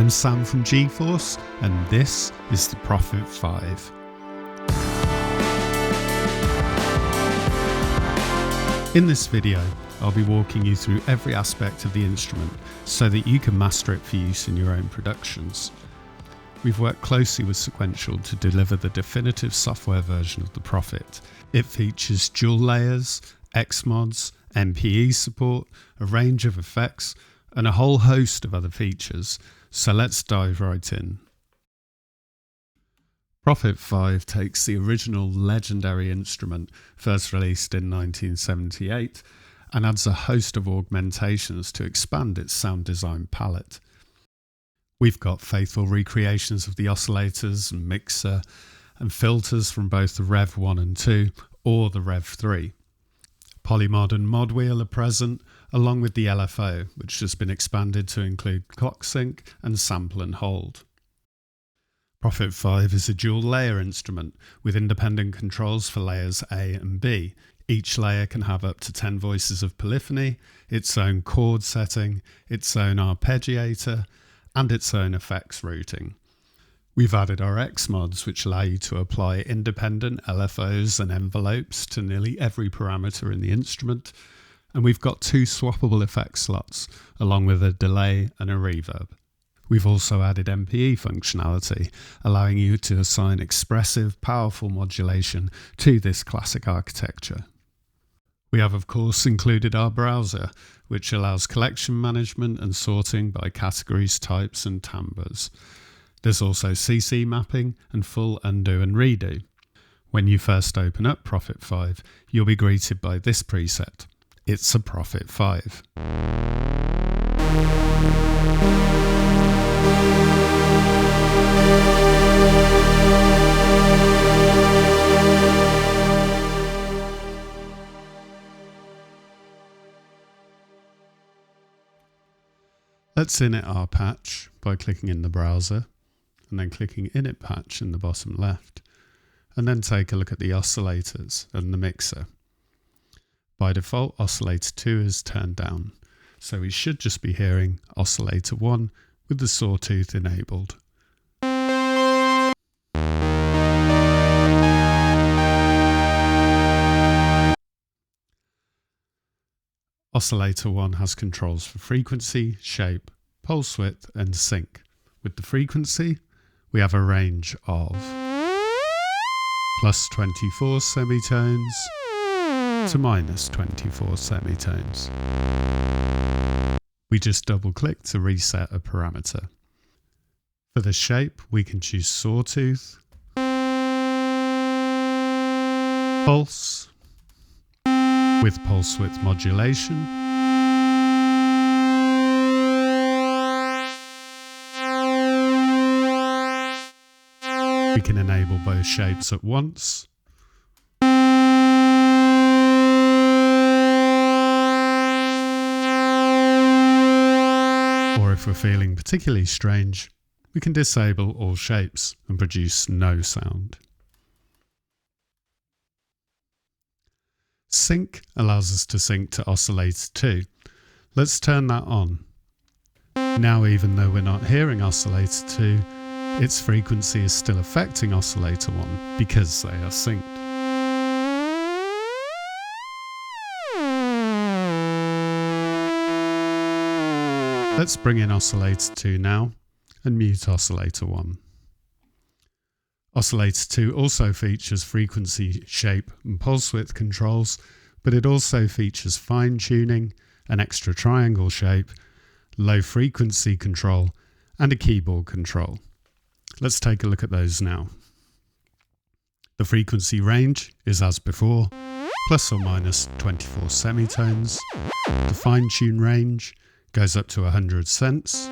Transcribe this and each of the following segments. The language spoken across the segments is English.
I'm Sam from GForce, and this is the Prophet 5. In this video, I'll be walking you through every aspect of the instrument so that you can master it for use in your own productions. We've worked closely with Sequential to deliver the definitive software version of the Prophet. It features dual layers, XMods, MPE support, a range of effects, and a whole host of other features. So let's dive right in. Prophet 5 takes the original legendary instrument, first released in 1978, and adds a host of augmentations to expand its sound design palette. We've got faithful recreations of the oscillators and mixer, and filters from both the Rev1 and 2 or the Rev3. Polymod and mod wheel are present, along with the LFO, which has been expanded to include clock sync and sample and hold. Prophet 5 is a dual layer instrument with independent controls for layers A and B. Each layer can have up to 10 voices of polyphony, its own chord setting, its own arpeggiator, and its own effects routing. We've added our XMods, which allow you to apply independent LFOs and envelopes to nearly every parameter in the instrument, and we've got 2 swappable effect slots, along with a delay and a reverb. We've also added MPE functionality, allowing you to assign expressive, powerful modulation to this classic architecture. We have, of course, included our browser, which allows collection management and sorting by categories, types, and timbres. There's also CC mapping and full undo and redo. When you first open up Prophet 5, you'll be greeted by this preset. It's a Prophet 5. Let's init our patch by clicking in the browser, and then clicking Init Patch in the bottom left, and then take a look at the oscillators and the mixer. By default, Oscillator 2 is turned down, so we should just be hearing Oscillator 1 with the sawtooth enabled. Oscillator 1 has controls for frequency, shape, pulse width, and sync. With the frequency, we have a range of plus 24 semitones to minus 24 semitones. We just double click to reset a parameter. For the shape, we can choose sawtooth, pulse, with pulse width modulation, we can enable both shapes at once, or if we're feeling particularly strange, we can disable all shapes and produce no sound. Sync allows us to sync to Oscillator 2. Let's turn that on. Now, even though we're not hearing Oscillator 2, its frequency is still affecting Oscillator 1 because they are synced. Let's bring in Oscillator 2 now and mute Oscillator 1. Oscillator 2 also features frequency, shape, and pulse width controls, but it also features fine tuning, an extra triangle shape, low frequency control, and a keyboard control. Let's take a look at those now. The frequency range is as before, plus or minus 24 semitones. The fine tune range goes up to 100 cents.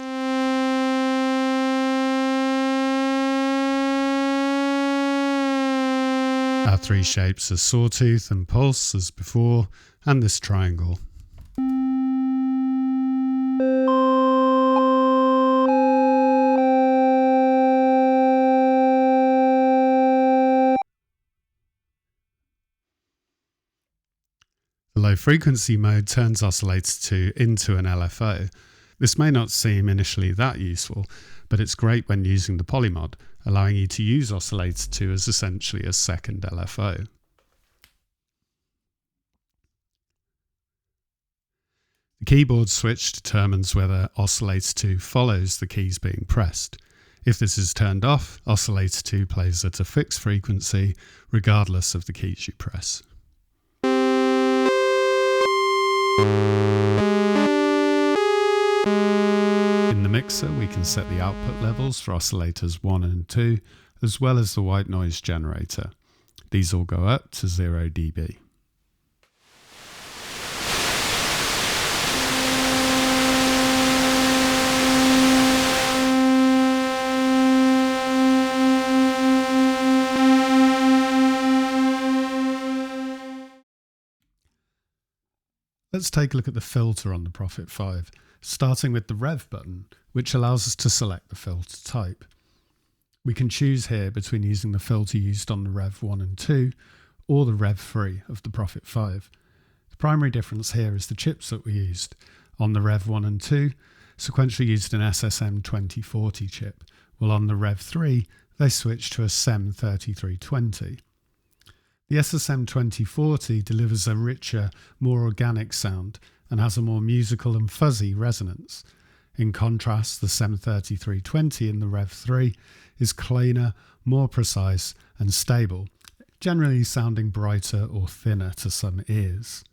Our 3 shapes are sawtooth and pulse as before, and this triangle. The low frequency mode turns Oscillator 2 into an LFO. This may not seem initially that useful, but it's great when using the poly mod, allowing you to use Oscillator 2 as essentially a second LFO. The keyboard switch determines whether Oscillator 2 follows the keys being pressed. If this is turned off, Oscillator 2 plays at a fixed frequency regardless of the keys you press. In the mixer, we can set the output levels for oscillators 1 and 2, as well as the white noise generator. These all go up to 0 dB. Let's take a look at the filter on the Prophet 5, starting with the Rev button, which allows us to select the filter type. We can choose here between using the filter used on the Rev 1 and 2 or the Rev 3 of the Prophet 5. The primary difference here is the chips that we used. On the Rev 1 and 2, Sequential used an SSM 2040 chip, while on the Rev 3 they switched to a SEM 3320. The SSM 2040 delivers a richer, more organic sound and has a more musical and fuzzy resonance. In contrast, the SEM 3320 in the Rev 3 is cleaner, more precise and stable, generally sounding brighter or thinner to some ears.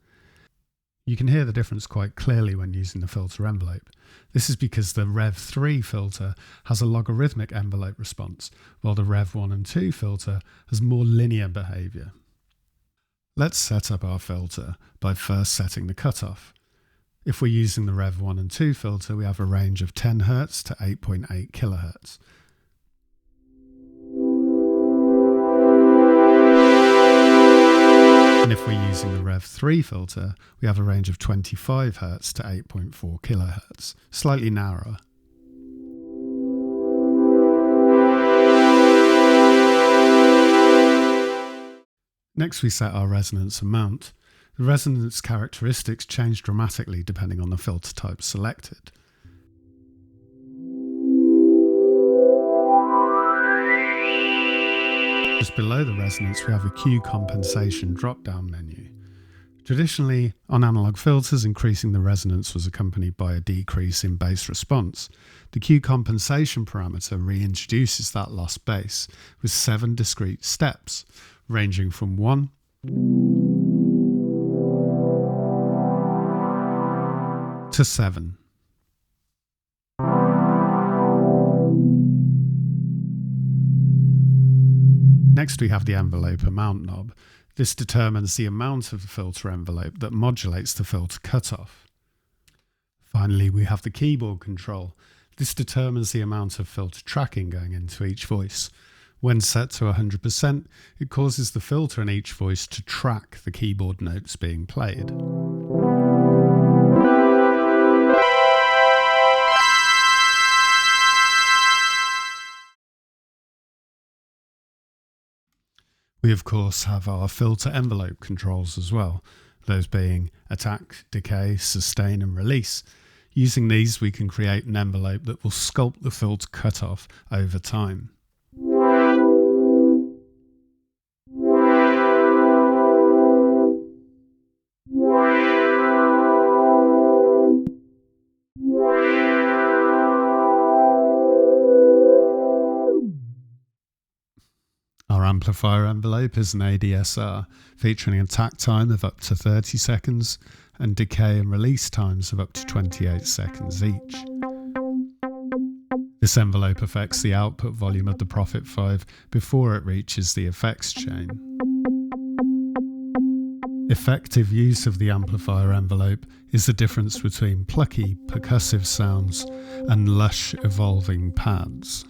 You can hear the difference quite clearly when using the filter envelope. This is because the Rev 3 filter has a logarithmic envelope response, while the Rev 1 and 2 filter has more linear behaviour. Let's set up our filter by first setting the cutoff. If we're using the Rev 1 and 2 filter, we have a range of 10 Hz to 8.8 kHz. And if we're using the Rev 3 filter, we have a range of 25 Hz to 8.4 kHz, slightly narrower. Next, we set our resonance amount. The resonance characteristics change dramatically depending on the filter type selected. Just below the resonance, we have a Q compensation drop-down menu. Traditionally, on analog filters, increasing the resonance was accompanied by a decrease in bass response. The Q compensation parameter reintroduces that lost bass with 7 discrete steps, ranging from 1 to 7. Next, we have the envelope amount knob. This determines the amount of the filter envelope that modulates the filter cutoff. Finally, we have the keyboard control. This determines the amount of filter tracking going into each voice. When set to 100%, it causes the filter in each voice to track the keyboard notes being played. We of course have our filter envelope controls as well, those being attack, decay, sustain and release. Using these, we can create an envelope that will sculpt the filter cutoff over time. Our amplifier envelope is an ADSR, featuring attack time of up to 30 seconds and decay and release times of up to 28 seconds each. This envelope affects the output volume of the Prophet 5 before it reaches the effects chain. Effective use of the amplifier envelope is the difference between plucky, percussive sounds and lush, evolving pads.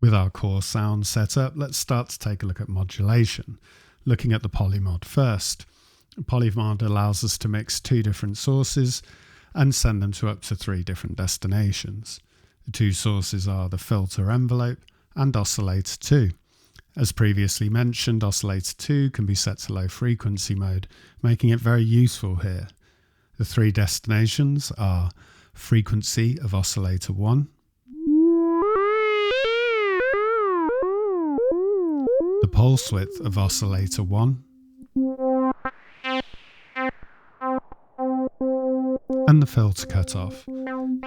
With our core sound set up, let's start to take a look at modulation. Looking at the polymod first. Polymod allows us to mix two different sources and send them to up to 3 different destinations. The 2 sources are the filter envelope and oscillator 2. As previously mentioned, oscillator 2 can be set to low frequency mode, making it very useful here. The 3 destinations are frequency of oscillator 1, the pulse width of oscillator 1, and the filter cutoff.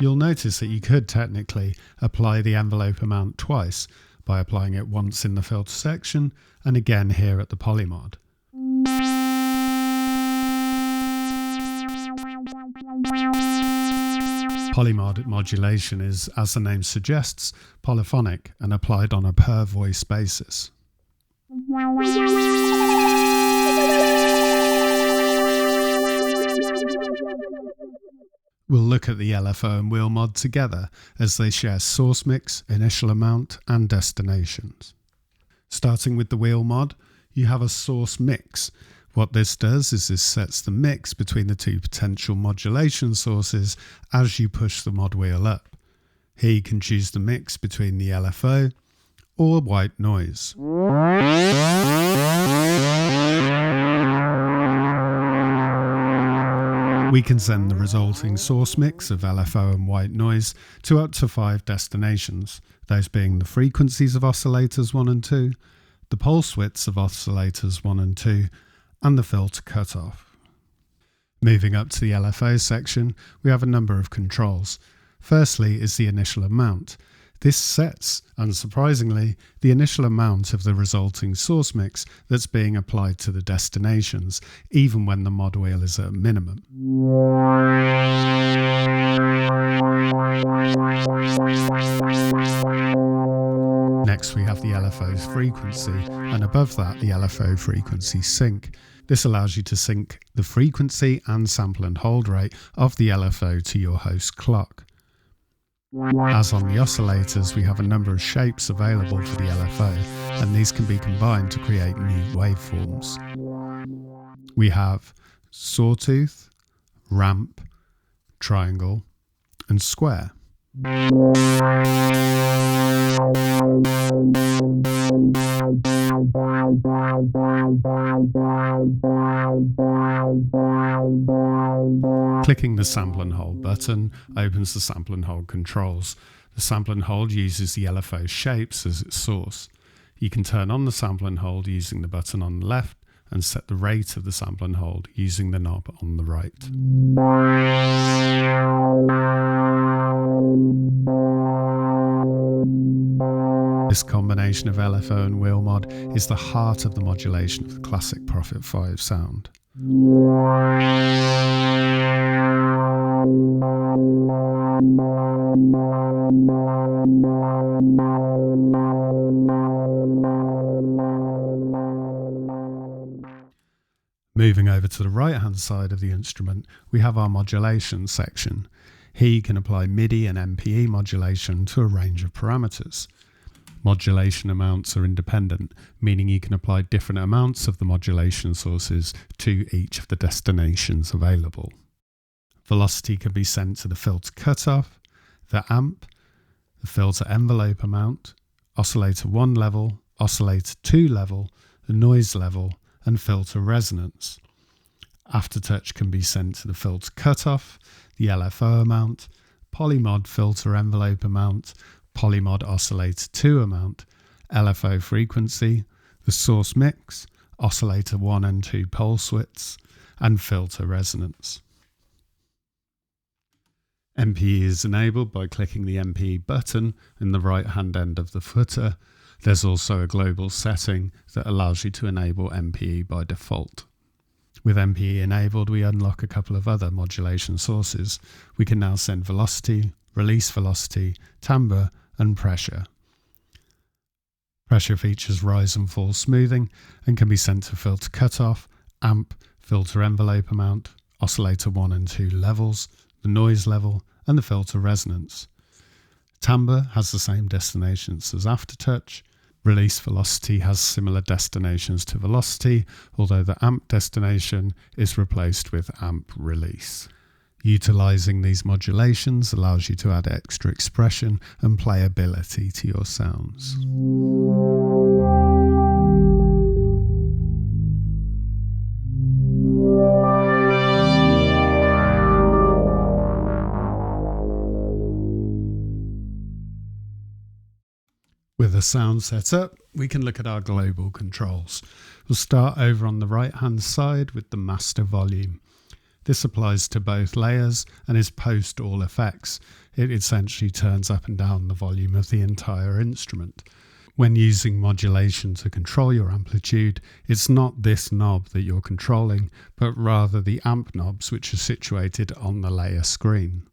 You'll notice that you could technically apply the envelope amount twice by applying it once in the filter section and again here at the polymod. Polymod modulation is, as the name suggests, polyphonic and applied on a per voice basis. We'll look at the LFO and wheel mod together as they share source mix, initial amount and destinations. Starting with the wheel mod, you have a source mix. What this does is this sets the mix between the 2 potential modulation sources as you push the mod wheel up. Here you can choose the mix between the LFO or white noise. We can send the resulting source mix of LFO and white noise to up to 5 destinations, those being the frequencies of oscillators 1 and 2, the pulse widths of oscillators 1 and 2, and the filter cutoff. Moving up to the LFO section, we have a number of controls. Firstly is the initial amount. This sets, unsurprisingly, the initial amount of the resulting source mix that's being applied to the destinations, even when the mod wheel is at a minimum. Next we have the LFO's frequency, and above that the LFO frequency sync. This allows you to sync the frequency and sample and hold rate of the LFO to your host clock. As on the oscillators, we have a number of shapes available for the LFO, and these can be combined to create new waveforms. We have sawtooth, ramp, triangle, and square. Clicking the sample and hold button opens the sample and hold controls. The sample and hold uses the LFO shapes as its source. You can turn on the sample and hold using the button on the left and set the rate of the sample and hold using the knob on the right. This combination of LFO and wheel mod is the heart of the modulation of the classic Prophet 5 sound. Moving over to the right hand side of the instrument, we have our modulation section. Here you can apply MIDI and MPE modulation to a range of parameters. Modulation amounts are independent, meaning you can apply different amounts of the modulation sources to each of the destinations available. Velocity can be sent to the filter cutoff, the amp, the filter envelope amount, oscillator 1 level, oscillator 2 level, the noise level, and filter resonance. Aftertouch can be sent to the filter cutoff, the LFO amount, polymod filter envelope amount, polymod oscillator 2 amount, LFO frequency, the source mix, oscillator 1 and 2 pulse widths, and filter resonance. MPE is enabled by clicking the MPE button in the right hand end of the footer. There's also a global setting that allows you to enable MPE by default. With MPE enabled, we unlock a couple of other modulation sources. We can now send velocity, release velocity, timbre, and pressure. Pressure features rise and fall smoothing and can be sent to filter cutoff, amp, filter envelope amount, oscillator 1 and 2 levels, the noise level, and the filter resonance. Timbre has the same destinations as aftertouch. Release velocity has similar destinations to velocity, although the amp destination is replaced with amp release. Utilising these modulations allows you to add extra expression and playability to your sounds. With the sound set up, we can look at our global controls. We'll start over on the right hand side with the master volume. This applies to both layers and is post all effects. It essentially turns up and down the volume of the entire instrument. When using modulation to control your amplitude, it's not this knob that you're controlling, but rather the amp knobs which are situated on the layer screen.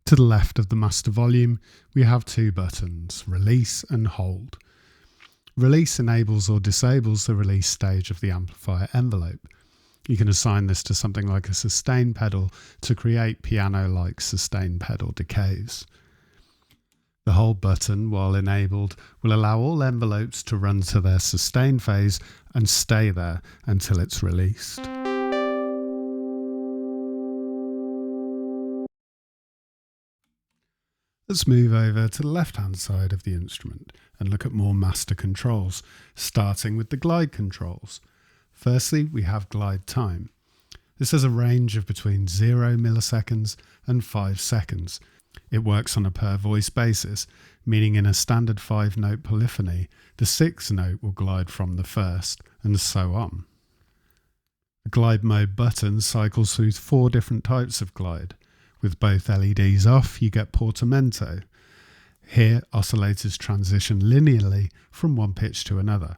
To the left of the master volume, we have two buttons, release and hold. Release enables or disables the release stage of the amplifier envelope. You can assign this to something like a sustain pedal to create piano-like sustain pedal decays. The hold button, while enabled, will allow all envelopes to run to their sustain phase and stay there until it's released. Let's move over to the left-hand side of the instrument and look at more master controls, starting with the glide controls. Firstly, we have glide time. This has a range of between 0 milliseconds and 5 seconds. It works on a per voice basis, meaning in a standard 5-note polyphony, the 6th note will glide from the first, and so on. The glide mode button cycles through 4 different types of glide. With both LEDs off, you get portamento. Here, oscillators transition linearly from one pitch to another.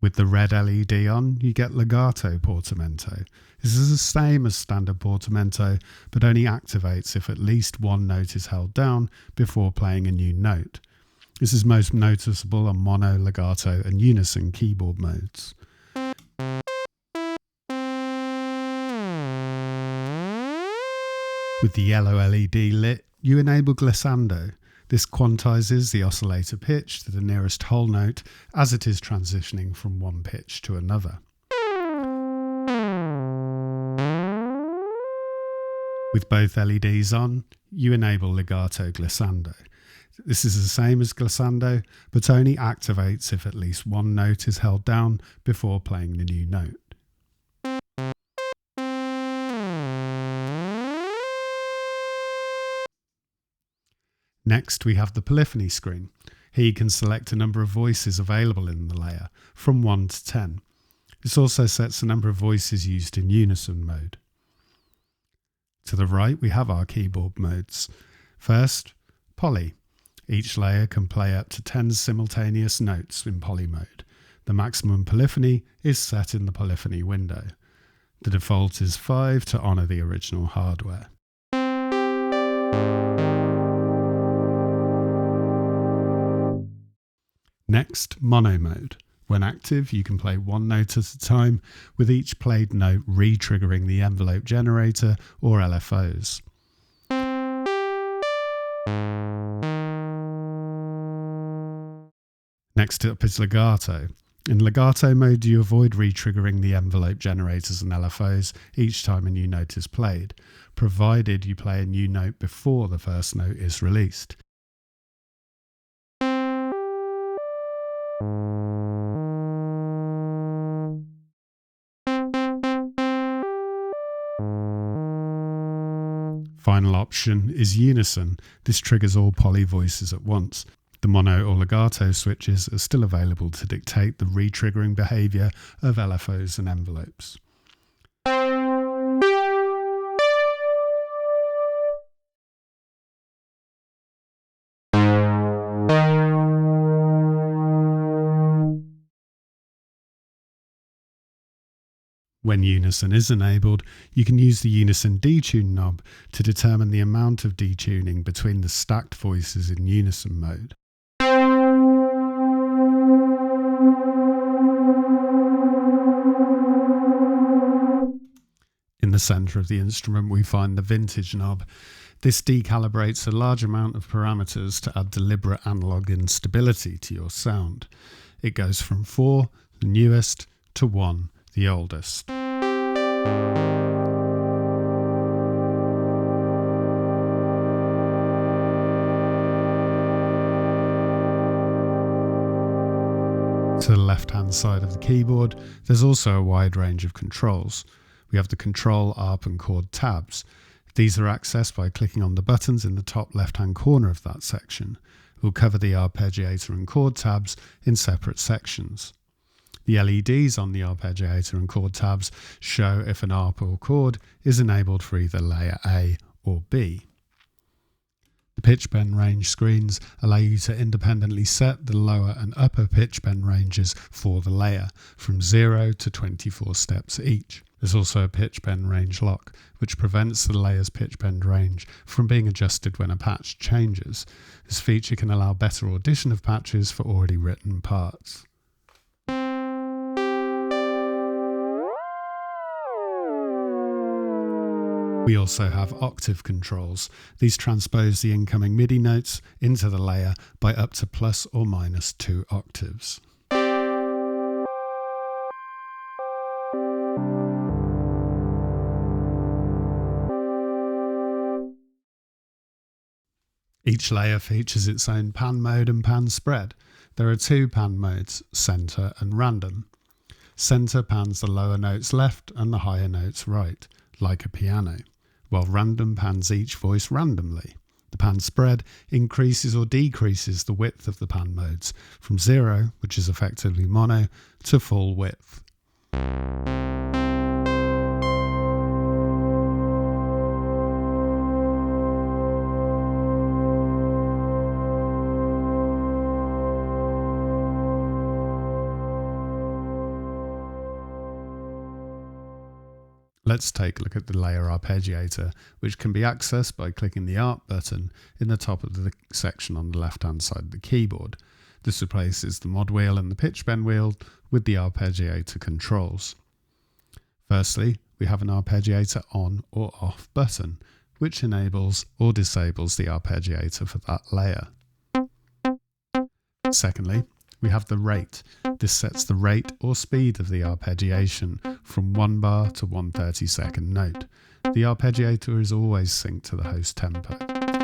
With the red LED on, you get legato portamento. This is the same as standard portamento, but only activates if at least one note is held down before playing a new note. This is most noticeable on mono, legato and unison keyboard modes. With the yellow LED lit, you enable glissando. This quantizes the oscillator pitch to the nearest whole note as it is transitioning from one pitch to another. With both LEDs on, you enable legato glissando. This is the same as glissando, but only activates if at least one note is held down before playing the new note. Next, we have the polyphony screen. Here you can select a number of voices available in the layer, from 1 to 10. This also sets the number of voices used in unison mode. To the right, we have our keyboard modes. First, poly. Each layer can play up to 10 simultaneous notes in poly mode. The maximum polyphony is set in the polyphony window. The default is 5 to honour the original hardware. Next, mono mode. When active, you can play one note at a time, with each played note re-triggering the envelope generator or LFOs. Next up is legato. In legato mode, you avoid re-triggering the envelope generators and LFOs each time a new note is played, provided you play a new note before the first note is released. Final option is unison. This triggers all poly voices at once. The mono or legato switches are still available to dictate the re-triggering behaviour of LFOs and envelopes. When unison is enabled, you can use the unison detune knob to determine the amount of detuning between the stacked voices in unison mode. In the centre of the instrument we find the vintage knob. This decalibrates a large amount of parameters to add deliberate analogue instability to your sound. It goes from 4, the newest, to 1, the oldest. To the left-hand side of the keyboard, there's also a wide range of controls. We have the Control, Arp and Chord tabs. These are accessed by clicking on the buttons in the top left-hand corner of that section. We'll cover the arpeggiator and chord tabs in separate sections. The LEDs on the arpeggiator and chord tabs show if an arp or chord is enabled for either layer A or B. The pitch bend range screens allow you to independently set the lower and upper pitch bend ranges for the layer from 0 to 24 steps each. There's also a pitch bend range lock, which prevents the layer's pitch bend range from being adjusted when a patch changes. This feature can allow better audition of patches for already written parts. We also have octave controls. These transpose the incoming MIDI notes into the layer by up to plus or minus 2 octaves. Each layer features its own pan mode and pan spread. There are 2 pan modes, centre and random. Centre pans the lower notes left and the higher notes right, like a piano, while random pans each voice randomly. The pan spread increases or decreases the width of the pan modes, from 0, which is effectively mono, to full width. Let's take a look at the layer arpeggiator, which can be accessed by clicking the Arp button in the top of the section on the left-hand side of the keyboard. This replaces the mod wheel and the pitch bend wheel with the arpeggiator controls. Firstly, we have an arpeggiator on or off button, which enables or disables the arpeggiator for that layer. Secondly, we have the rate. This sets the rate or speed of the arpeggiation from 1 bar to 1/32 note. The arpeggiator is always synced to the host tempo.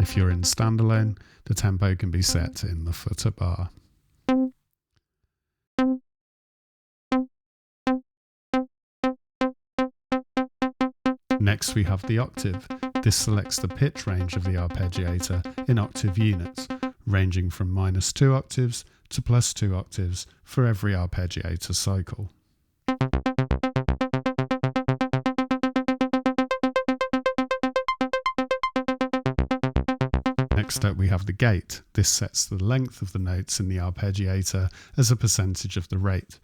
If you're in standalone, the tempo can be set in the footer bar. Next we have the octave. This selects the pitch range of the arpeggiator in octave units, ranging from -2 octaves to +2 octaves for every arpeggiator cycle. Next up we have the gate. This sets the length of the notes in the arpeggiator as a percentage of the rate.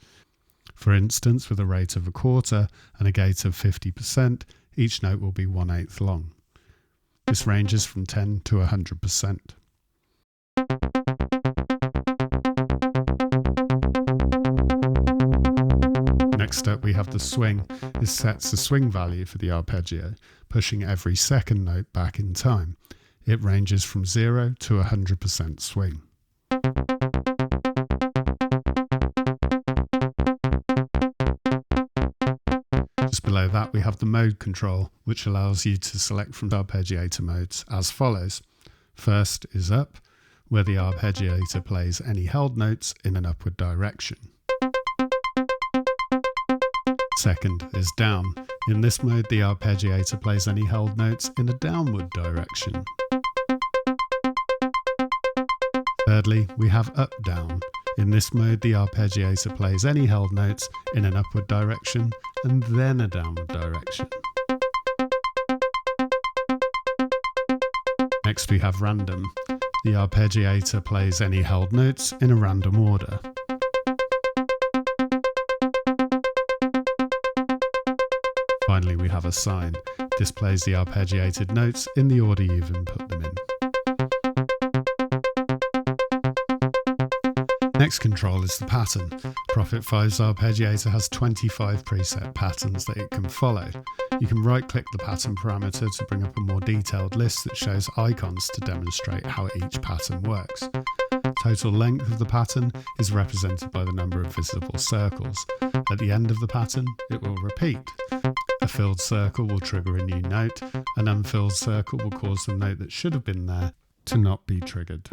For instance, with a rate of 1/4 and a gate of 50%, each note will be 1/8 long. This ranges from 10 to 100%. Next up we have the swing. This sets the swing value for the arpeggio, pushing every second note back in time. It ranges from 0 to 100% swing. Just below that we have the mode control, which allows you to select from arpeggiator modes as follows. First is up, where the arpeggiator plays any held notes in an upward direction. Second is down. In this mode, the arpeggiator plays any held notes in a downward direction. Thirdly, we have up-down. In this mode, the arpeggiator plays any held notes in an upward direction and then a downward direction. Next we have random. The arpeggiator plays any held notes in a random order. Finally, we have assign. This plays the arpeggiated notes in the order you've input them in. Next control is the pattern. Prophet 5's arpeggiator has 25 preset patterns that it can follow. You can right-click the pattern parameter to bring up a more detailed list that shows icons to demonstrate how each pattern works. Total length of the pattern is represented by the number of visible circles. At the end of the pattern, it will repeat. A filled circle will trigger a new note. An unfilled circle will cause the note that should have been there to not be triggered.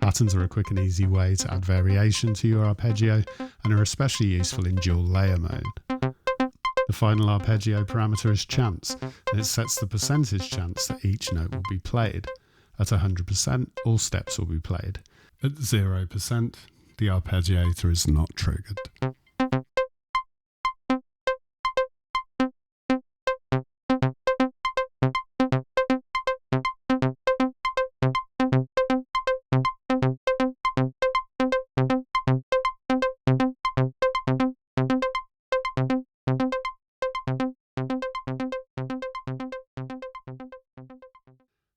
Patterns are a quick and easy way to add variation to your arpeggio and are especially useful in dual layer mode. The final arpeggio parameter is chance, and it sets the percentage chance that each note will be played. At 100%, all steps will be played. At 0%, the arpeggiator is not triggered.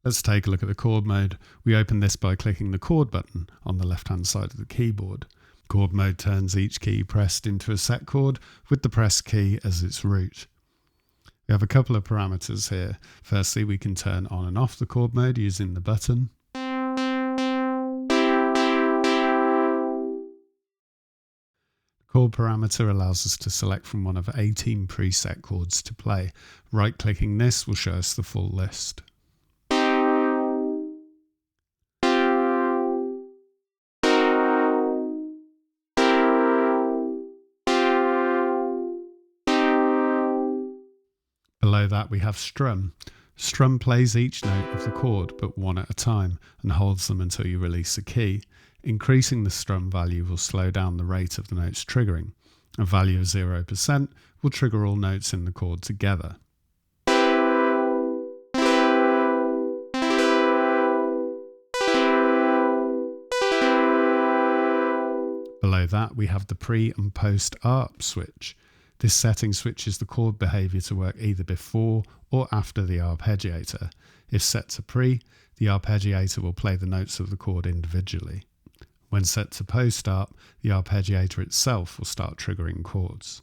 Let's take a look at the chord mode. We open this by clicking the chord button on the left-hand side of the keyboard. Chord mode turns each key pressed into a set chord with the pressed key as its root. We have a couple of parameters here. Firstly, we can turn on and off the chord mode using the button. The chord parameter allows us to select from one of 18 preset chords to play. Right-clicking this will show us the full list. Below that we have strum. Strum plays each note of the chord but one at a time and holds them until you release a key. Increasing the strum value will slow down the rate of the notes triggering. A value of 0% will trigger all notes in the chord together. Below that we have the pre and post ARP switch. This setting switches the chord behaviour to work either before or after the arpeggiator. If set to pre, the arpeggiator will play the notes of the chord individually. When set to post ARP, the arpeggiator itself will start triggering chords.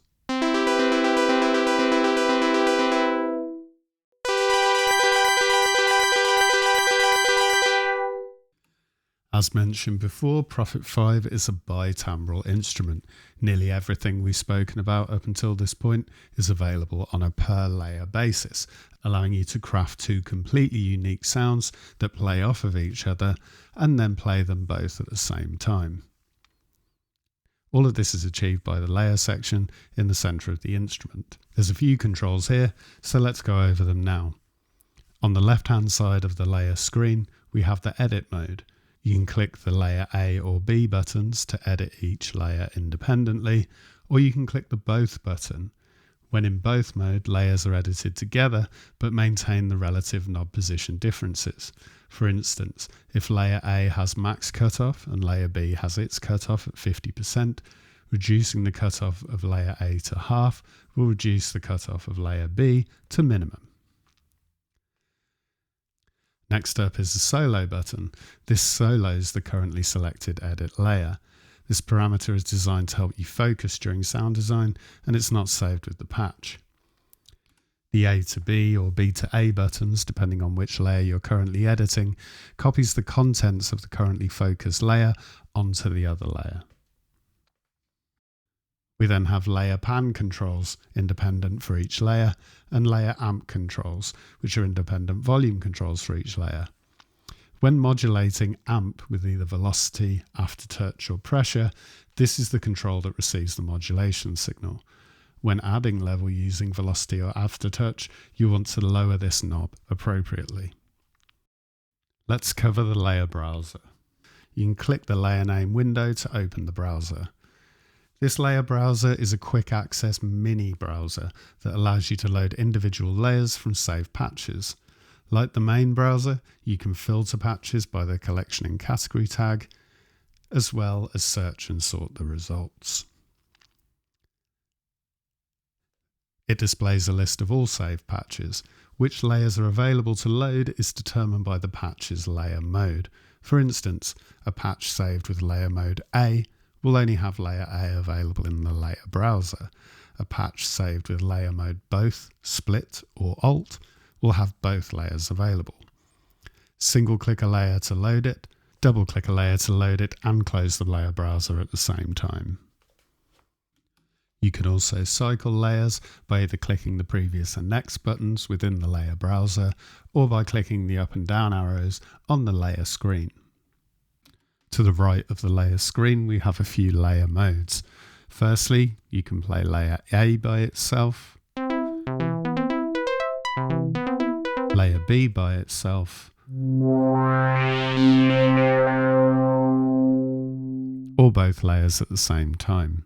As mentioned before, Prophet 5 is a bitimbral instrument. Nearly everything we've spoken about up until this point is available on a per layer basis, allowing you to craft two completely unique sounds that play off of each other and then play them both at the same time. All of this is achieved by the layer section in the centre of the instrument. There's a few controls here, so let's go over them now. On the left hand side of the layer screen, we have the edit mode. You can click the layer A or B buttons to edit each layer independently, or you can click the both button. When in both mode, layers are edited together but maintain the relative knob position differences. For instance, if layer A has max cutoff and layer B has its cutoff at 50%, reducing the cutoff of layer A to half will reduce the cutoff of layer B to minimum. Next up is the solo button. This solos the currently selected edit layer. This parameter is designed to help you focus during sound design, and it's not saved with the patch. The A to B or B to A buttons, depending on which layer you're currently editing, copies the contents of the currently focused layer onto the other layer. We then have layer pan controls, independent for each layer, and layer amp controls, which are independent volume controls for each layer. When modulating amp with either velocity, aftertouch or pressure, this is the control that receives the modulation signal. When adding level using velocity or aftertouch, you want to lower this knob appropriately. Let's cover the layer browser. You can click the layer name window to open the browser. This layer browser is a quick access mini browser that allows you to load individual layers from saved patches. Like the main browser, you can filter patches by their collection and category tag, as well as search and sort the results. It displays a list of all saved patches. Which layers are available to load is determined by the patch's layer mode. For instance, a patch saved with layer mode A will only have layer A available in the layer browser. A patch saved with layer mode both, split or alt will have both layers available. Single click a layer to load it, double click a layer to load it and close the layer browser at the same time. You can also cycle layers by either clicking the previous and next buttons within the layer browser or by clicking the up and down arrows on the layer screen. To the right of the layer screen we have a few layer modes. Firstly, you can play layer A by itself, layer B by itself, or both layers at the same time.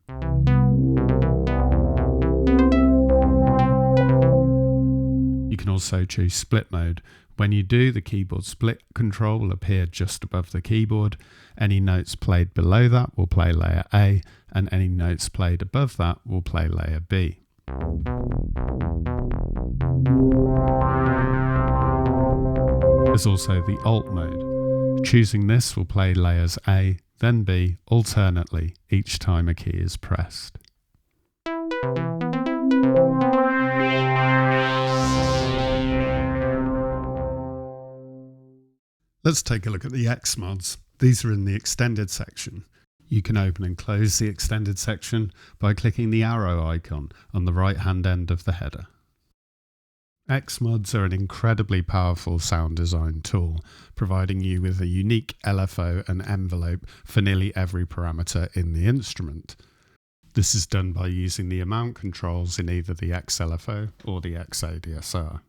You can also choose split mode. When you do, the keyboard split control will appear just above the keyboard. Any notes played below that will play layer A, and any notes played above that will play layer B. There's also the alt mode. Choosing this will play layers A, then B, alternately each time a key is pressed. Let's take a look at the XMods. These are in the extended section. You can open and close the extended section by clicking the arrow icon on the right hand end of the header. XMods are an incredibly powerful sound design tool, providing you with a unique LFO and envelope for nearly every parameter in the instrument. This is done by using the amount controls in either the XLFO or the XADSR.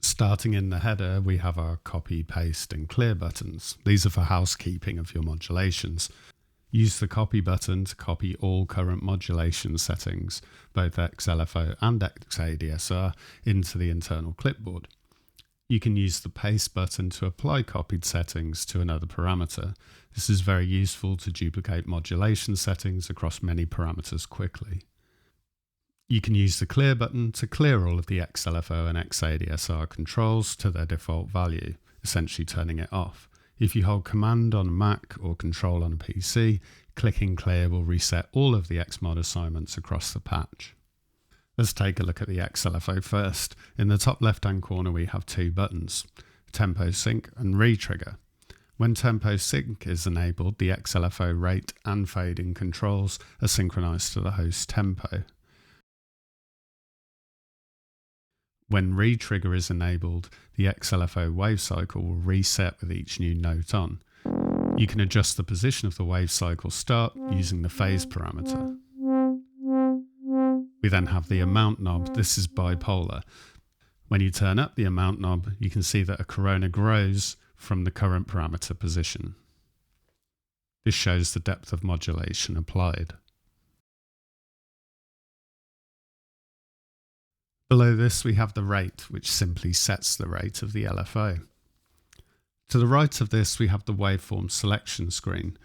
Starting in the header, we have our copy, paste and clear buttons. These are for housekeeping of your modulations. Use the copy button to copy all current modulation settings, both XLFO and XADSR, into the internal clipboard. You can use the paste button to apply copied settings to another parameter. This is very useful to duplicate modulation settings across many parameters quickly. You can use the clear button to clear all of the XLFO and XADSR controls to their default value, essentially turning it off. If you hold Command on a Mac or Control on a PC, clicking clear will reset all of the XMod assignments across the patch. Let's take a look at the XLFO first. In the top left hand corner we have two buttons, Tempo Sync and Retrigger. When Tempo Sync is enabled, the XLFO rate and fading controls are synchronized to the host tempo. When Retrigger is enabled, the XLFO wave cycle will reset with each new note on. You can adjust the position of the wave cycle start using the phase parameter. We then have the amount knob. This is bipolar. When you turn up the amount knob, you can see that a corona grows from the current parameter position. This shows the depth of modulation applied. Below this we have the rate, which simply sets the rate of the LFO. To the right of this we have the waveform selection screen.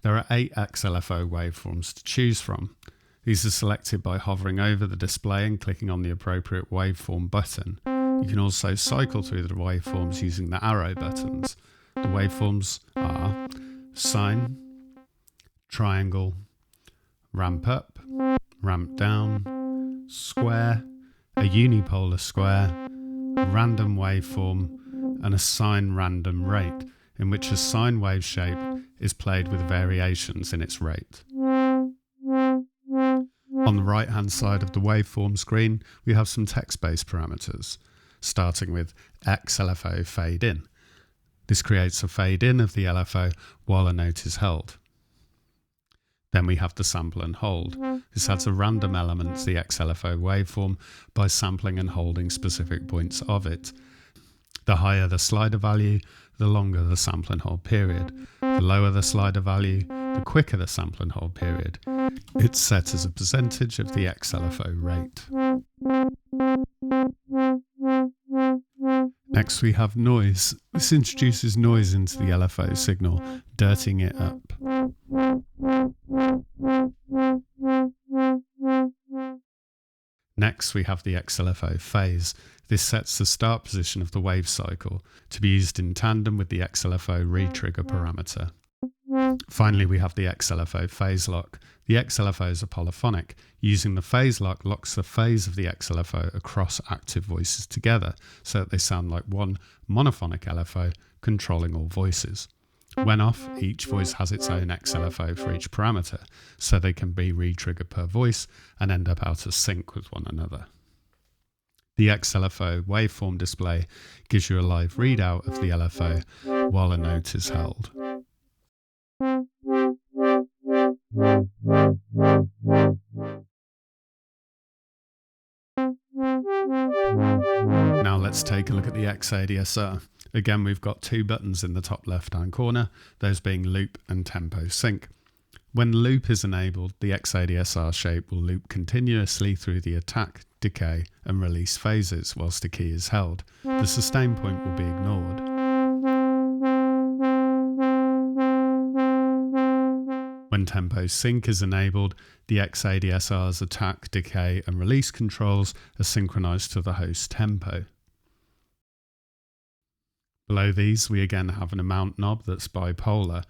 There are 8 XLFO waveforms to choose from. These are selected by hovering over the display and clicking on the appropriate waveform button. You can also cycle through the waveforms using the arrow buttons. The waveforms are sine, triangle, ramp up, ramp down, square, a unipolar square, random waveform, and a sine random rate, in which a sine wave shape is played with variations in its rate. On the right hand side of the waveform screen, we have some text-based parameters, starting with XLFO fade in. This creates a fade in of the LFO while a note is held. Then we have the sample and hold. This adds a random element to the XLFO waveform by sampling and holding specific points of it. The higher the slider value, the longer the sample and hold period. The lower the slider value, the quicker the sample and hold period. It's set as a percentage of the XLFO rate. Next we have noise. This introduces noise into the LFO signal, dirtying it up. Next we have the XLFO phase. This sets the start position of the wave cycle to be used in tandem with the XLFO retrigger parameter. Finally, we have the XLFO phase lock. The XLFO is a polyphonic. Using the phase lock locks the phase of the XLFO across active voices together so that they sound like one monophonic LFO controlling all voices. When off, each voice has its own XLFO for each parameter, so they can be re-triggered per voice and end up out of sync with one another. The XLFO waveform display gives you a live readout of the LFO while a note is held. Now let's take a look at the XADSR. Again, we've got two buttons in the top left-hand corner, those being loop and tempo sync. When loop is enabled, the XADSR shape will loop continuously through the attack, decay and release phases whilst the key is held. The sustain point will be ignored. When tempo sync is enabled, the XADSR's attack, decay and release controls are synchronized to the host tempo. Below these, we again have an amount knob that's bipolar.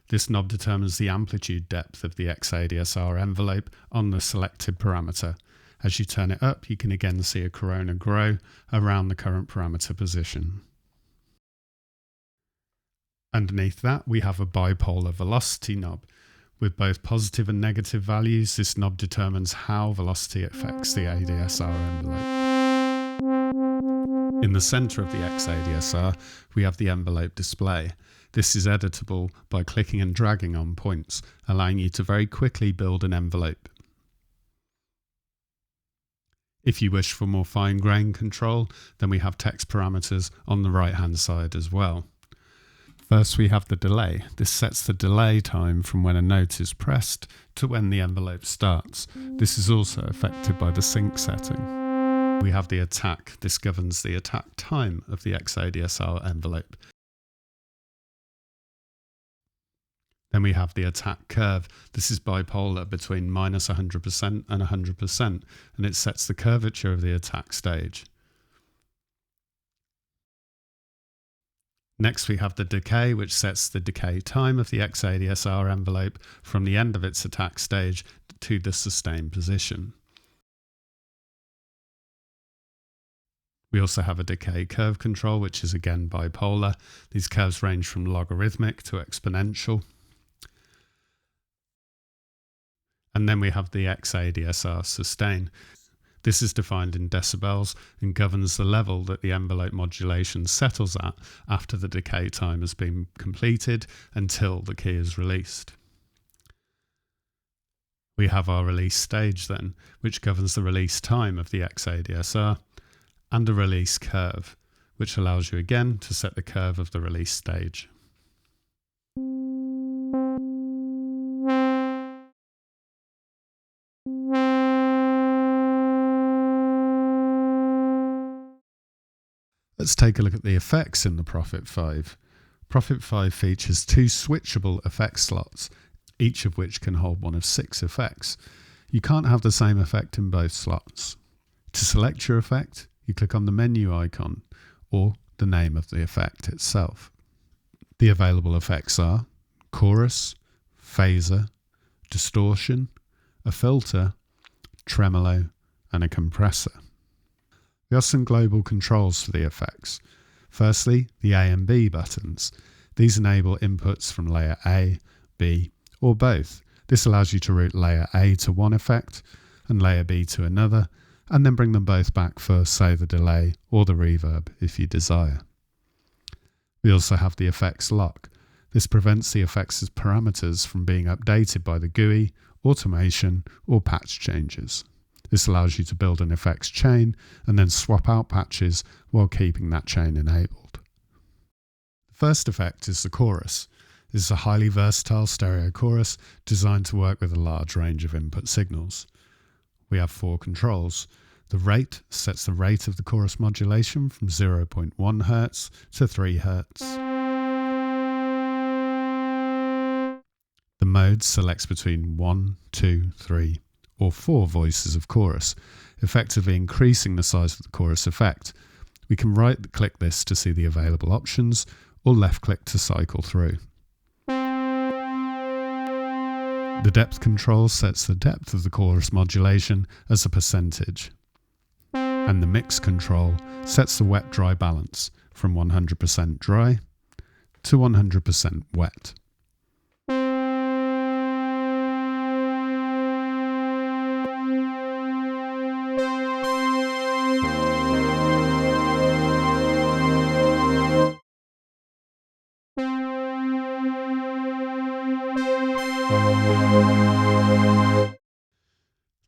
This knob determines the amplitude depth of the XADSR envelope on the selected parameter. As you turn it up, you can again see a corona grow around the current parameter position. Underneath that, we have a bipolar velocity knob. With both positive and negative values, this knob determines how velocity affects the ADSR envelope. In the center of the XADSR, we have the envelope display. This is editable by clicking and dragging on points, allowing you to very quickly build an envelope. If you wish for more fine-grained control, then we have text parameters on the right-hand side as well. First, we have the delay. This sets the delay time from when a note is pressed to when the envelope starts. This is also affected by the sync setting. We have the attack. This governs the attack time of the XADSR envelope. Then we have the attack curve. This is bipolar between minus 100% and 100%, and it sets the curvature of the attack stage. Next, we have the decay, which sets the decay time of the XADSR envelope from the end of its attack stage to the sustain position. We also have a decay curve control, which is again bipolar. These curves range from logarithmic to exponential. And then we have the XADSR sustain. This is defined in decibels and governs the level that the envelope modulation settles at after the decay time has been completed until the key is released. We have our release stage then, which governs the release time of the XADSR, and a release curve, which allows you again to set the curve of the release stage. Let's take a look at the effects in the Prophet 5. Prophet 5 features two switchable effect slots, each of which can hold one of 6 effects. You can't have the same effect in both slots. To select your effect, you click on the menu icon or the name of the effect itself. The available effects are chorus, phaser, distortion, a filter, tremolo and a compressor. There are some global controls for the effects. Firstly, the A and B buttons. These enable inputs from layer A, B, or both. This allows you to route layer A to one effect and layer B to another, and then bring them both back for, say, the delay or the reverb if you desire. We also have the effects lock. This prevents the effects' parameters from being updated by the GUI, automation, or patch changes. This allows you to build an effects chain and then swap out patches while keeping that chain enabled. The first effect is the chorus. This is a highly versatile stereo chorus designed to work with a large range of input signals. We have 4 controls. The rate sets the rate of the chorus modulation from 0.1 Hz to 3 Hz. The mode selects between 1, 2, 3, or 4 voices of chorus, effectively increasing the size of the chorus effect. We can right-click this to see the available options, or left-click to cycle through. The depth control sets the depth of the chorus modulation as a percentage. And the mix control sets the wet-dry balance from 100% dry to 100% wet.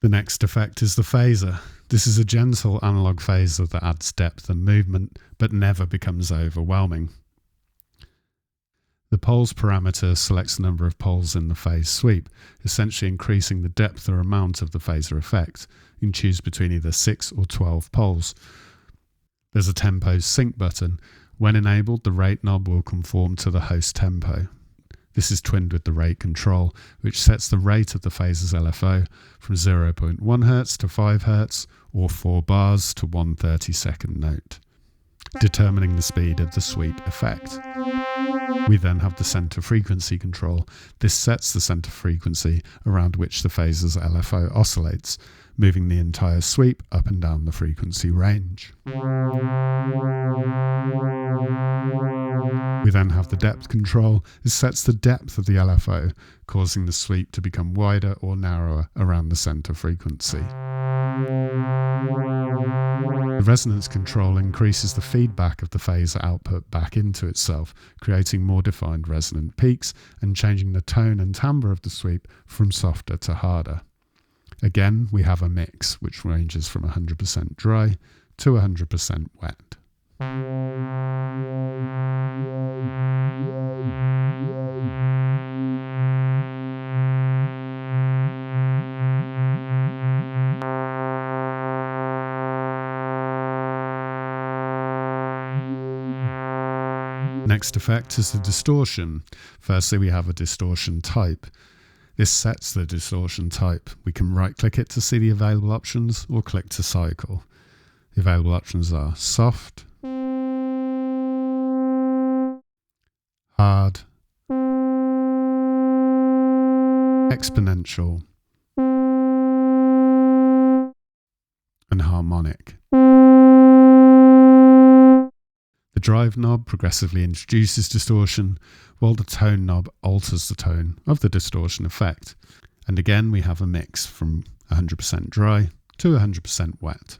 The next effect is the phaser. This is a gentle analog phaser that adds depth and movement, but never becomes overwhelming. The poles parameter selects the number of poles in the phase sweep, essentially increasing the depth or amount of the phaser effect. You can choose between either 6 or 12 poles. There's a tempo sync button. When enabled, the rate knob will conform to the host tempo. This is twinned with the rate control, which sets the rate of the phaser's LFO from 0.1 Hz to 5 Hz or 4 bars to 1 32nd note, determining the speed of the sweep effect. We then have the center frequency control. This sets the center frequency around which the phaser's LFO oscillates, moving the entire sweep up and down the frequency range. We then have the depth control. This sets the depth of the LFO, causing the sweep to become wider or narrower around the center frequency. The resonance control increases the feedback of the phaser output back into itself, creating more defined resonant peaks and changing the tone and timbre of the sweep from softer to harder. Again, we have a mix, which ranges from 100% dry to 100% wet. Next effect is the distortion. Firstly, we have a distortion type. This sets the distortion type. We can right-click it to see the available options or click to cycle. The available options are soft, hard, exponential, and harmonic. The drive knob progressively introduces distortion, while the tone knob alters the tone of the distortion effect. And again, we have a mix from 100% dry to 100% wet.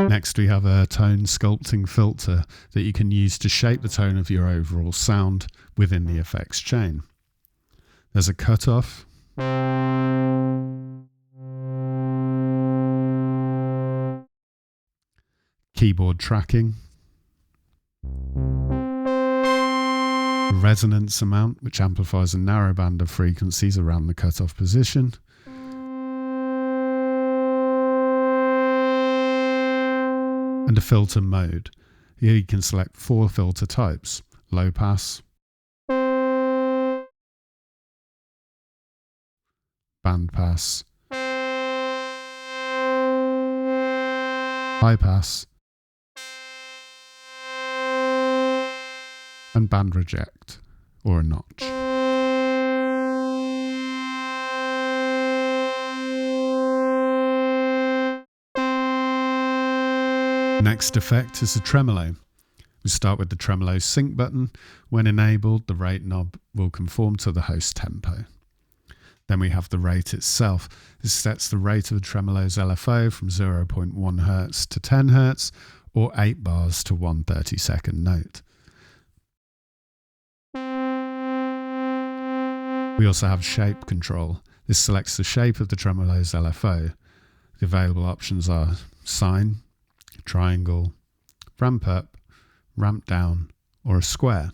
Next, we have a tone sculpting filter that you can use to shape the tone of your overall sound within the effects chain. There's a cutoff, keyboard tracking, resonance amount, which amplifies a narrow band of frequencies around the cutoff position, and a filter mode. Here you can select 4 filter types: low pass, band pass, high pass, and band reject, or a notch. Next effect is the tremolo. We start with the tremolo sync button. When enabled, the rate knob will conform to the host tempo. Then we have the rate itself. This sets the rate of the tremolo's LFO from 0.1 Hz to 10 Hz, or 8 bars to 1 32nd note. We also have shape control. This selects the shape of the tremolo's LFO. The available options are sine, triangle, ramp up, ramp down, or a square.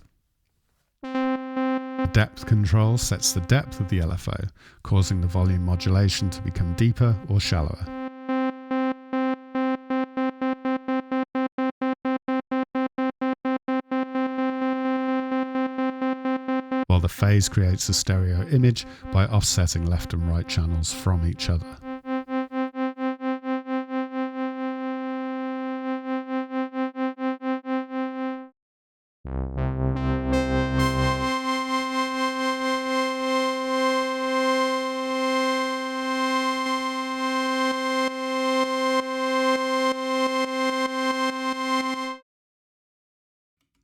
The depth control sets the depth of the LFO, causing the volume modulation to become deeper or shallower. while the phase creates a stereo image by offsetting left and right channels from each other.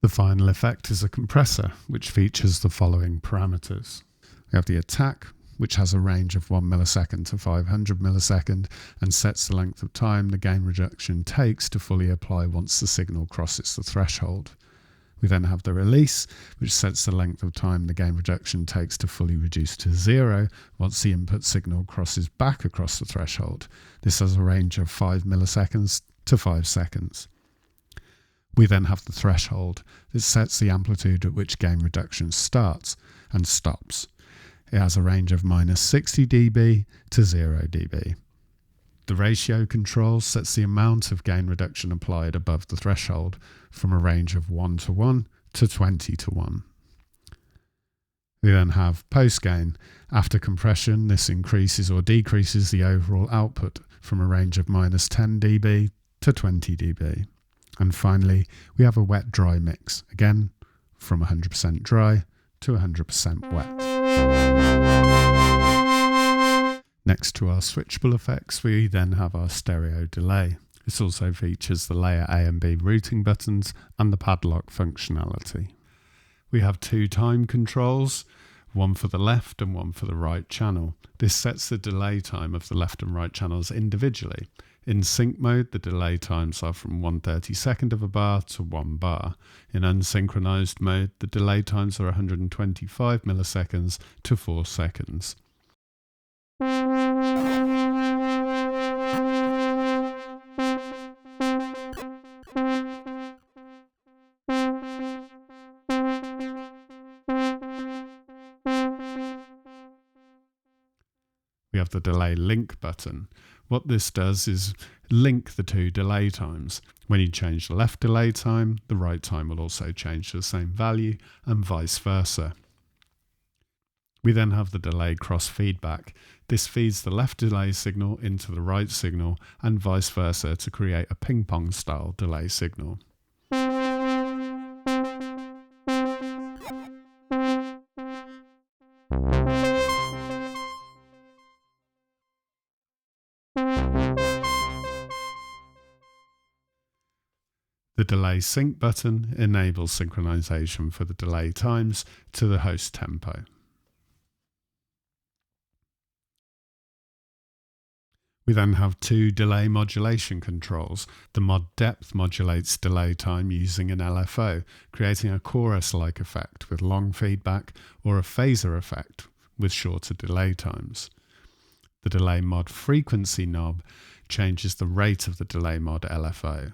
The final effect is a compressor, which features the following parameters. We have the attack, which has a range of 1 millisecond to 500 millisecond and sets the length of time the gain reduction takes to fully apply once the signal crosses the threshold. We then have the release, which sets the length of time the gain reduction takes to fully reduce to 0 once the input signal crosses back across the threshold. This has a range of 5 milliseconds to 5 seconds. We then have the threshold that sets the amplitude at which gain reduction starts and stops. It has a range of minus 60 dB to 0 dB. The ratio control sets the amount of gain reduction applied above the threshold from a range of 1 to 1 to 20 to 1. We then have post gain. After compression, this increases or decreases the overall output from a range of minus 10 dB to 20 dB. And finally, we have a wet-dry mix, again from 100% dry to 100% wet. Next to our switchable effects, we then have our stereo delay. This also features the layer A and B routing buttons and the padlock functionality. We have two time controls, one for the left and one for the right channel. This sets the delay time of the left and right channels individually. In sync mode, the delay times are from 1/32 of a bar to 1 bar. In unsynchronized mode, the delay times are 125 milliseconds to 4 seconds. We have the delay link button. What this does is link the two delay times. When you change the left delay time, the right time will also change to the same value and vice versa. We then have the delay cross feedback. This feeds the left delay signal into the right signal and vice versa to create a ping pong style delay signal. The delay sync button enables synchronization for the delay times to the host tempo. We then have two delay modulation controls. The mod depth modulates delay time using an LFO, creating a chorus-like effect with long feedback, or a phaser effect with shorter delay times. The delay mod frequency knob changes the rate of the delay mod LFO.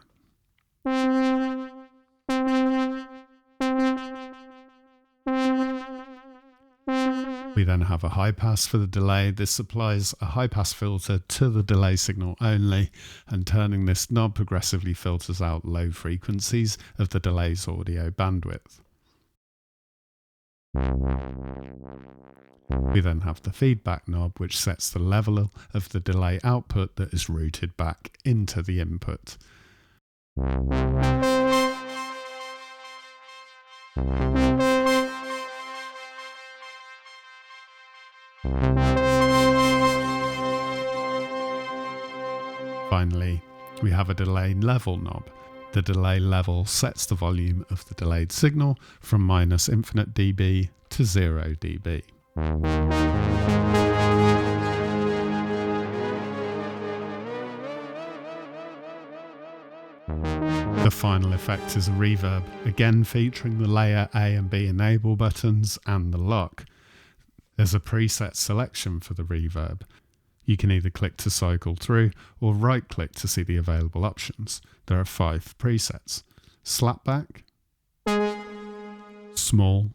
We then have a high pass for the delay. This applies a high pass filter to the delay signal only, and turning this knob progressively filters out low frequencies of the delay's audio bandwidth. We then have the feedback knob, which sets the level of the delay output that is routed back into the input. Finally, we have a delay level knob. The delay level sets the volume of the delayed signal from minus infinite dB to 0 dB. The final effect is a reverb, again featuring the layer A and B enable buttons and the lock. There's a preset selection for the reverb. You can either click to cycle through or right click to see the available options. There are 5 presets: slapback, small,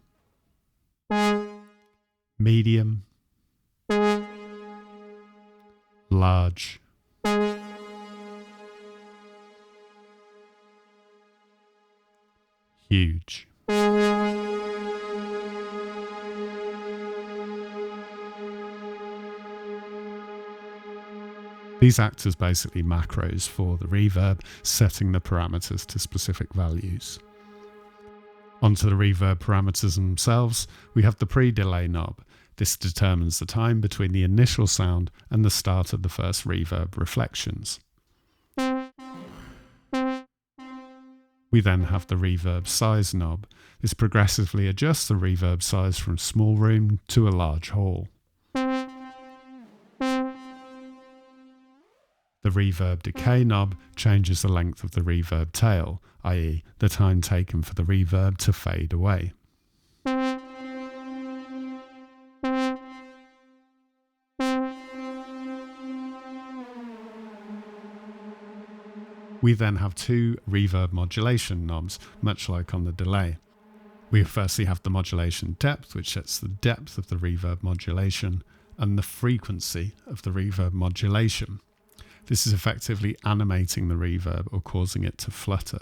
medium, large, huge. These act as basically macros for the reverb, setting the parameters to specific values. Onto the reverb parameters themselves, we have the pre-delay knob. This determines the time between the initial sound and the start of the first reverb reflections. We then have the reverb size knob. This progressively adjusts the reverb size from small room to a large hall. The reverb decay knob changes the length of the reverb tail, i.e. the time taken for the reverb to fade away. We then have two reverb modulation knobs, much like on the delay. We firstly have the modulation depth, which sets the depth of the reverb modulation, and the frequency of the reverb modulation. This is effectively animating the reverb or causing it to flutter.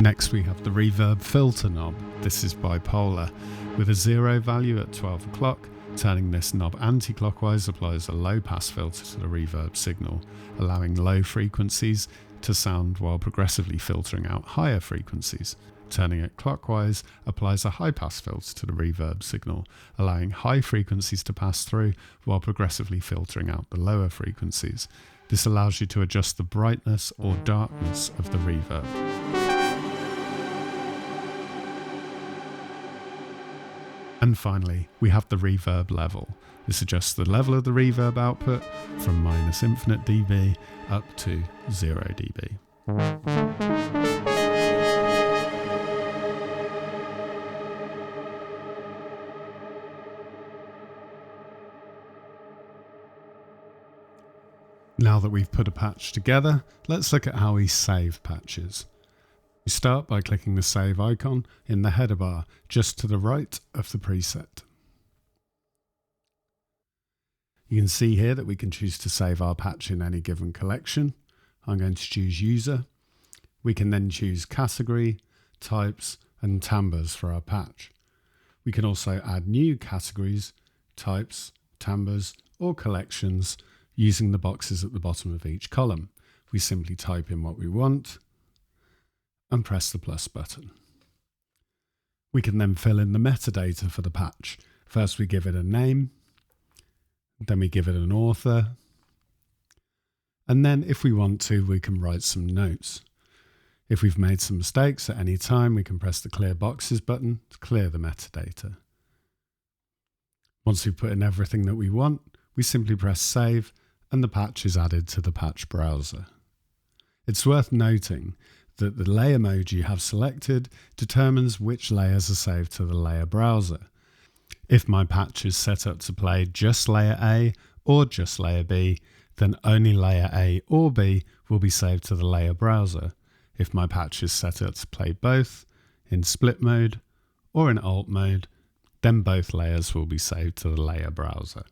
Next we have the reverb filter knob. This is bipolar. With a 0 value at 12 o'clock, turning this knob anti-clockwise applies a low-pass filter to the reverb signal, allowing low frequencies to sound while progressively filtering out higher frequencies. Turning it clockwise applies a high-pass filter to the reverb signal, allowing high frequencies to pass through while progressively filtering out the lower frequencies. This allows you to adjust the brightness or darkness of the reverb. And finally, we have the reverb level. This adjusts the level of the reverb output from -infinite dB up to 0 dB. Now that we've put a patch together, let's look at how we save patches. We start by clicking the save icon in the header bar just to the right of the preset. You can see here that we can choose to save our patch in any given collection. I'm going to choose user. We can then choose category, types and timbres for our patch. We can also add new categories, types, timbres or collections using the boxes at the bottom of each column. We simply type in what we want and press the plus button. We can then fill in the metadata for the patch. First we give it a name, then we give it an author, and then if we want to, we can write some notes. If we've made some mistakes at any time, we can press the clear boxes button to clear the metadata. Once we've put in everything that we want, we simply press save and the patch is added to the patch browser. It's worth noting that the layer mode you have selected determines which layers are saved to the layer browser. If my patch is set up to play just layer A or just layer B, then only layer A or B will be saved to the layer browser. If my patch is set up to play both in split mode or in alt mode, then both layers will be saved to the layer browser.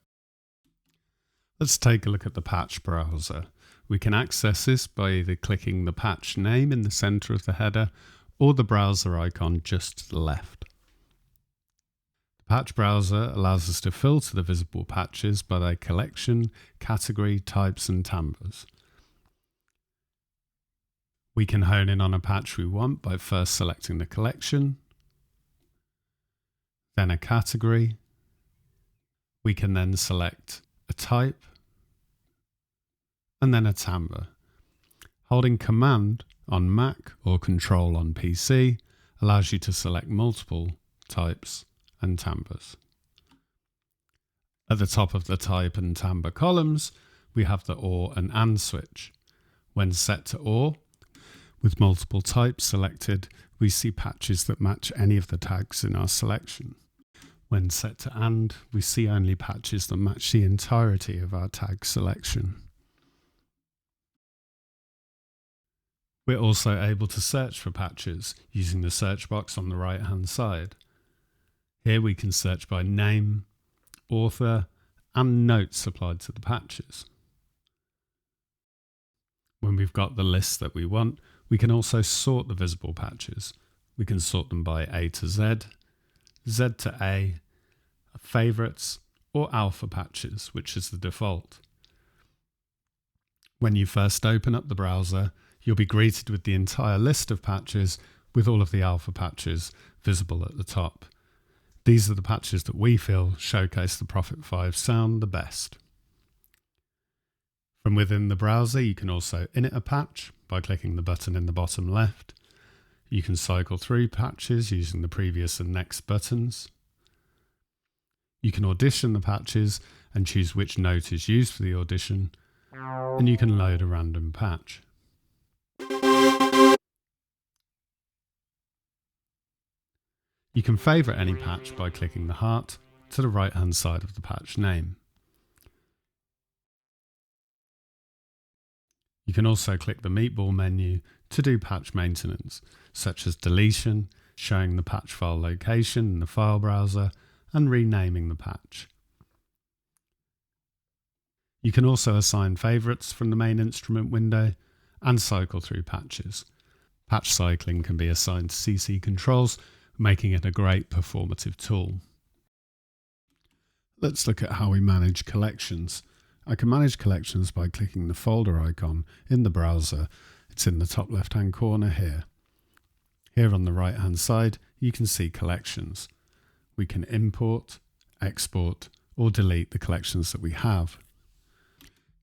Let's take a look at the patch browser. We can access this by either clicking the patch name in the center of the header or the browser icon just to the left. The patch browser allows us to filter the visible patches by their collection, category, types and timbres. We can hone in on a patch we want by first selecting the collection, then a category. We can then select a type and then a timbre. Holding Command on Mac or Control on PC allows you to select multiple types and timbres. At the top of the type and timbre columns, we have the OR and AND switch. When set to OR, with multiple types selected, we see patches that match any of the tags in our selection. When set to AND, we see only patches that match the entirety of our tag selection. We're also able to search for patches using the search box on the right hand side. Here we can search by name, author and notes applied to the patches. When we've got the list that we want, we can also sort the visible patches. We can sort them by A to Z, Z to A, favourites or alpha patches, which is the default. When you first open up the browser, you'll be greeted with the entire list of patches with all of the alpha patches visible at the top. These are the patches that we feel showcase the Prophet 5 sound the best. From within the browser, you can also init a patch by clicking the button in the bottom left. You can cycle through patches using the previous and next buttons. You can audition the patches and choose which note is used for the audition, and you can load a random patch. You can favourite any patch by clicking the heart to the right hand side of the patch name. You can also click the meatball menu to do patch maintenance, such as deletion, showing the patch file location in the file browser, and renaming the patch. You can also assign favourites from the main instrument window and cycle through patches. Patch cycling can be assigned to CC controls, making it a great performative tool. Let's look at how we manage collections. I can manage collections by clicking the folder icon in the browser. It's in the top left hand corner here. Here on the right hand side, you can see collections. We can import, export, or delete the collections that we have.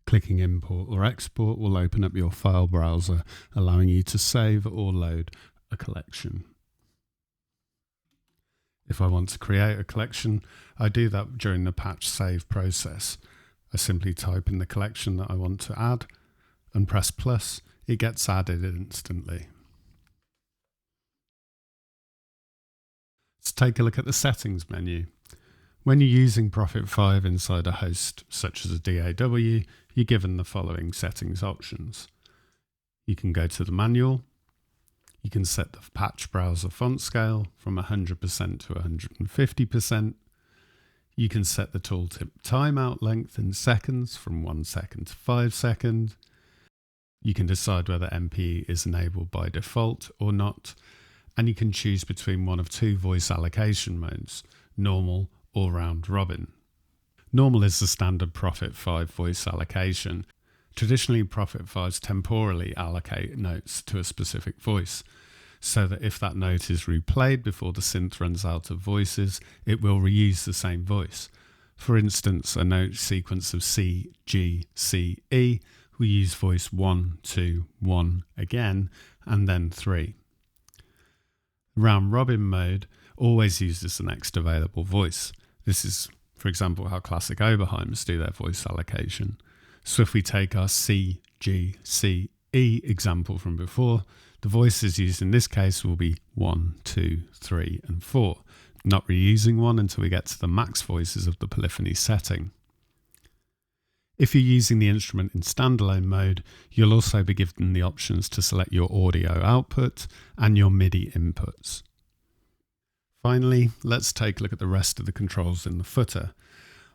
Clicking import or export will open up your file browser, allowing you to save or load a collection. If I want to create a collection, I do that during the patch save process. I simply type in the collection that I want to add and press plus. It gets added instantly. Let's take a look at the settings menu. When you're using Prophet 5 inside a host such as a DAW, you're given the following settings options. You can go to the manual. You can set the patch browser font scale from 100% to 150%. You can set the tooltip timeout length in seconds from 1 second to 5 seconds. You can decide whether MPE is enabled by default or not. And you can choose between one of two voice allocation modes, normal or round robin. Normal is the standard Prophet 5 voice allocation. Traditionally, Prophet 5s temporally allocate notes to a specific voice, so that if that note is replayed before the synth runs out of voices, it will reuse the same voice. For instance, a note sequence of C, G, C, E will use voice 1, 2, 1 again, and then 3. Round robin mode always uses the next available voice. This is, for example, how classic Oberheims do their voice allocation. So if we take our C, G, C, E example from before, the voices used in this case will be 1, 2, 3 and 4, not reusing one until we get to the max voices of the polyphony setting. If you're using the instrument in standalone mode, you'll also be given the options to select your audio output and your MIDI inputs. Finally, let's take a look at the rest of the controls in the footer.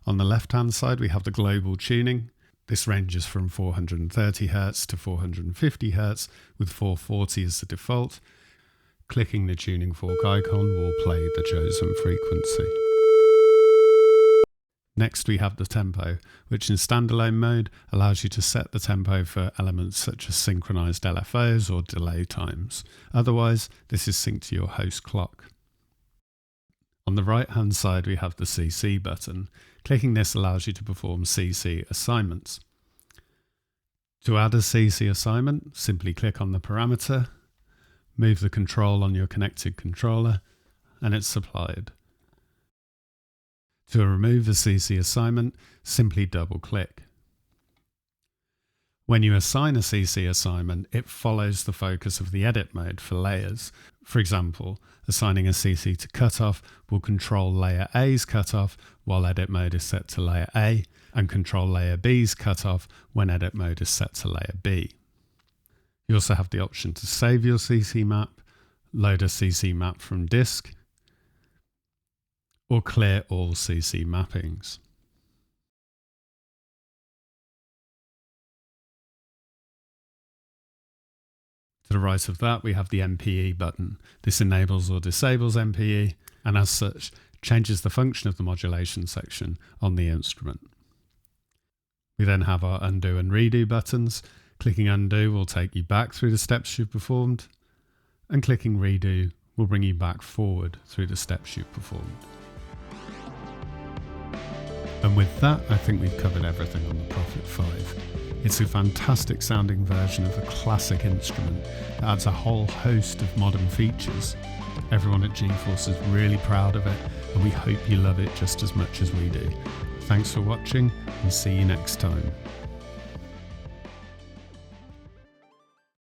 On the left-hand side, we have the global tuning. This ranges from 430 Hz to 450 Hz, with 440 as the default. Clicking the tuning fork icon will play the chosen frequency. Next, we have the tempo, which in standalone mode allows you to set the tempo for elements such as synchronized LFOs or delay times. Otherwise, this is synced to your host clock. On the right-hand side, we have the CC button. Clicking this allows you to perform CC assignments. To add a CC assignment, simply click on the parameter, move the control on your connected controller, and it's applied. To remove the CC assignment, simply double-click. When you assign a CC assignment, it follows the focus of the edit mode for layers. For example, assigning a CC to cutoff will control layer A's cutoff while edit mode is set to layer A, and control layer B's cutoff when edit mode is set to layer B. You also have the option to save your CC map, load a CC map from disk, or clear all CC mappings. To the right of that, we have the MPE button. This enables or disables MPE, and as such, changes the function of the modulation section on the instrument. We then have our undo and redo buttons. Clicking undo will take you back through the steps you've performed, and clicking redo will bring you back forward through the steps you've performed. And with that, I think we've covered everything on the Prophet 5. It's a fantastic sounding version of a classic instrument that adds a whole host of modern features. Everyone at GForce is really proud of it, and we hope you love it just as much as we do. Thanks for watching, and see you next time.